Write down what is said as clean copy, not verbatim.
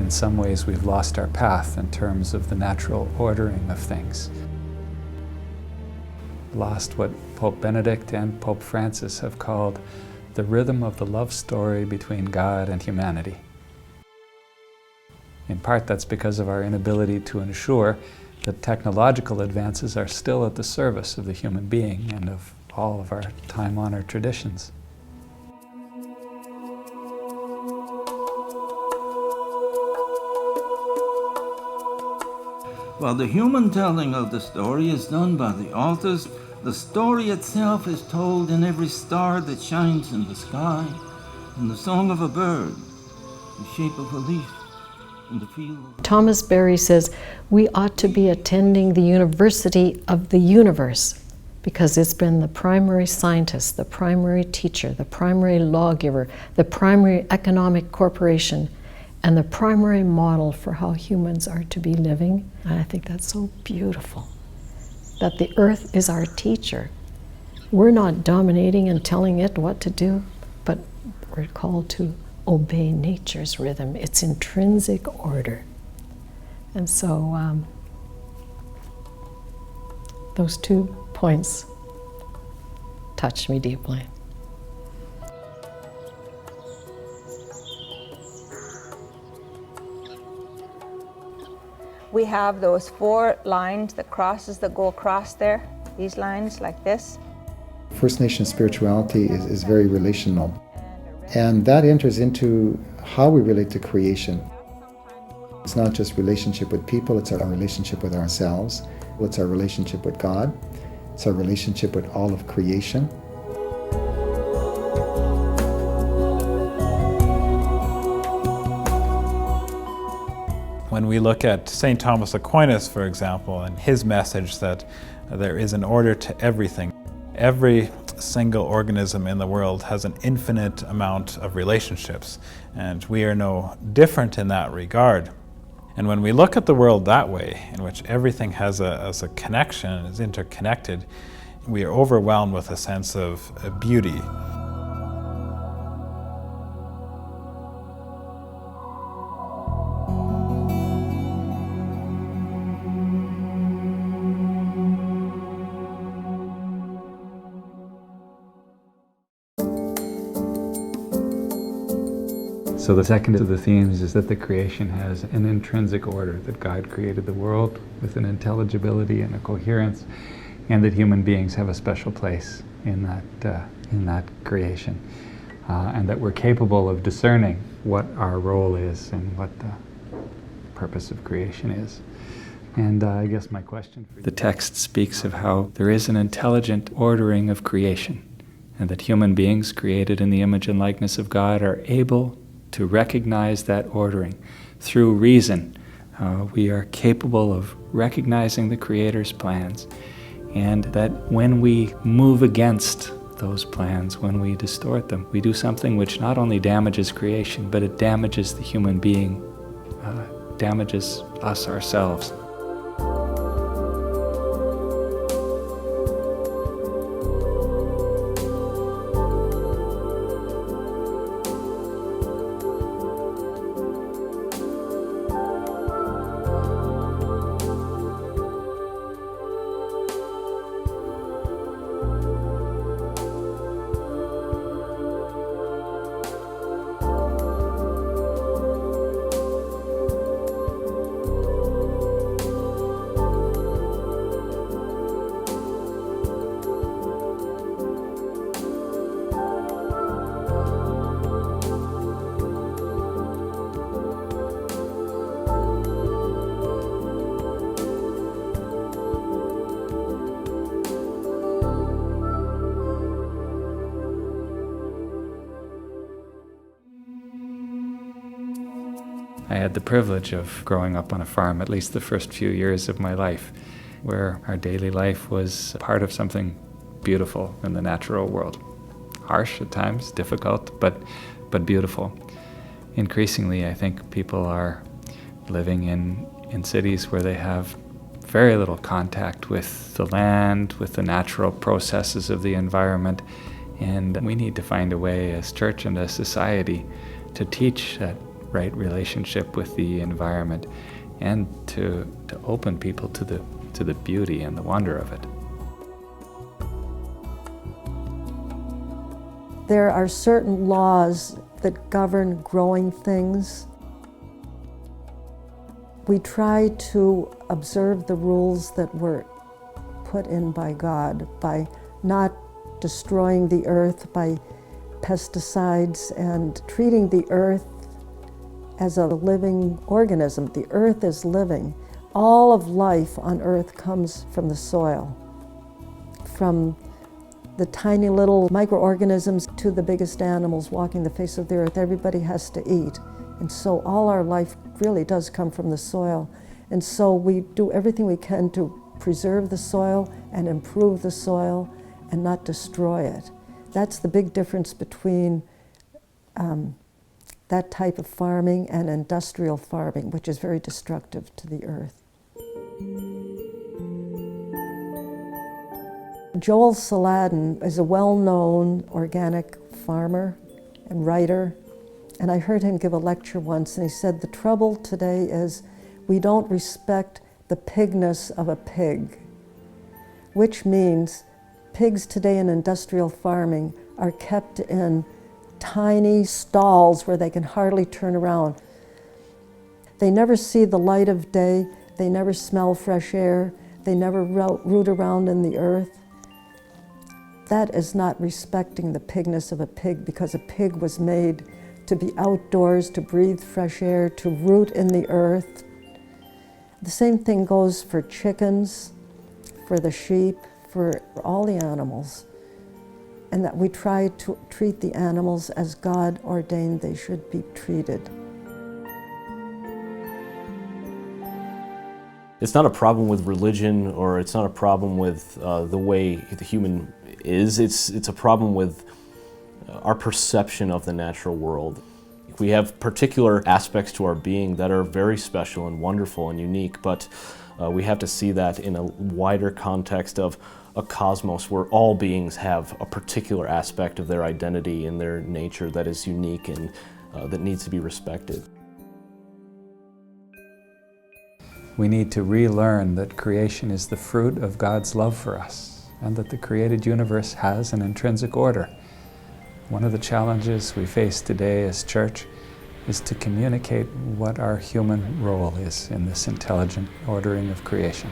in some ways we've lost our path in terms of the natural ordering of things. Lost what Pope Benedict and Pope Francis have called the rhythm of the love story between God and humanity. In part, that's because of our inability to ensure that technological advances are still at the service of the human being and of all of our time-honored traditions. While the human telling of the story is done by the authors, the story itself is told in every star that shines in the sky, in the song of a bird, the shape of a leaf, in the field. Thomas Berry says we ought to be attending the University of the Universe because it's been the primary scientist, the primary teacher, the primary lawgiver, the primary economic corporation, and the primary model for how humans are to be living. And I think that's so beautiful, that the earth is our teacher. We're not dominating and telling it what to do, but we're called to obey nature's rhythm, its intrinsic order. And so those 2 points touch me deeply. We have those 4 lines, the crosses that go across there, these lines like this. First Nation spirituality is very relational, and that enters into how we relate to creation. It's not just relationship with people, it's our relationship with ourselves, it's our relationship with God, it's our relationship with all of creation. When we look at St. Thomas Aquinas, for example, and his message that there is an order to everything. Every single organism in the world has an infinite amount of relationships, and we are no different in that regard. And when we look at the world that way, in which everything has a connection and is interconnected, we are overwhelmed with a sense of beauty. So the second of the themes is that the creation has an intrinsic order, that God created the world with an intelligibility and a coherence, and that human beings have a special place in that creation, and that we're capable of discerning what our role is and what the purpose of creation is. And I guess my question for you... The text speaks of how there is an intelligent ordering of creation, and that human beings created in the image and likeness of God are able to recognize that ordering through reason. We are capable of recognizing the Creator's plans, and that when we move against those plans, when we distort them, we do something which not only damages creation, but it damages the human being, damages us ourselves. I had the privilege of growing up on a farm, at least the first few years of my life, where our daily life was part of something beautiful in the natural world. Harsh at times, difficult, but beautiful. Increasingly, I think people are living in cities where they have very little contact with the land, with the natural processes of the environment, and we need to find a way as church and as society to teach that right relationship with the environment, and to open people to the beauty and the wonder of it. There are certain laws that govern growing things. We try to observe the rules that were put in by God by not destroying the earth by pesticides and treating the earth as a living organism. The earth is living. All of life on earth comes from the soil, from the tiny little microorganisms to the biggest animals walking the face of the earth. Everybody has to eat. And so all our life really does come from the soil. And so we do everything we can to preserve the soil and improve the soil and not destroy it. That's the big difference between that type of farming and industrial farming, which is very destructive to the earth. Joel Salatin is a well-known organic farmer and writer, and I heard him give a lecture once, and he said, the trouble today is we don't respect the pigness of a pig, which means pigs today in industrial farming are kept in tiny stalls where they can hardly turn around. They never see the light of day, they never smell fresh air, they never root around in the earth. That is not respecting the pigness of a pig, because a pig was made to be outdoors, to breathe fresh air, to root in the earth. The same thing goes for chickens, for the sheep, for all the animals. And that we try to treat the animals as God ordained they should be treated. It's not a problem with religion, or it's not a problem with the way the human is. It's a problem with our perception of the natural world. We have particular aspects to our being that are very special and wonderful and unique, but we have to see that in a wider context of a cosmos where all beings have a particular aspect of their identity and their nature that is unique and that needs to be respected. We need to relearn that creation is the fruit of God's love for us, and that the created universe has an intrinsic order. One of the challenges we face today as church is to communicate what our human role is in this intelligent ordering of creation.